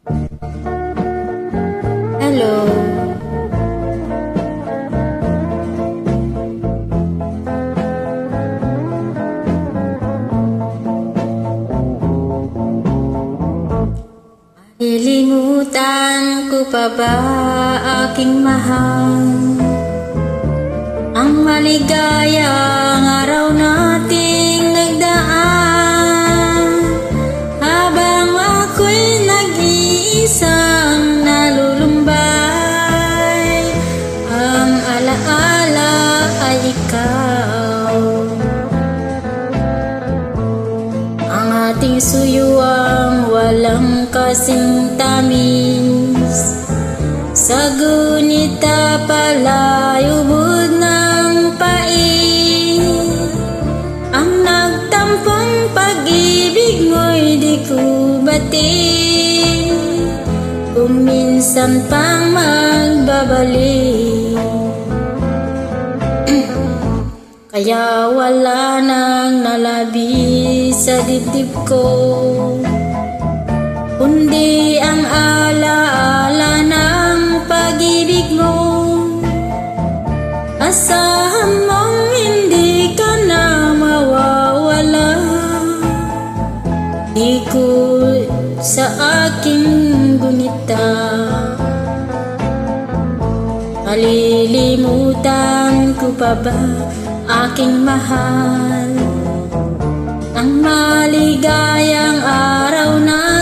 Hello. Lilimutan ko pa ba aking mahal, ang maligayang araw nating nagdaan, habang ako'y nag-iisang nalulumbay, ang alaala ay ikaw. Ang ating suyuang walang kasing tamis, sa gunita palayubod ng pait, ang nagtampong pag-ibig mo'y di ko batid, kung minsan pang magbabalik. Kaya wala nang nalabi sa dibdib ko, kundi ang alaala ng pag-ibig mo. Asahan mong hindi ka na mawawala, ikot sa aking gunita. Malilimutan ko pa ba aking mahal, ang maligayang araw na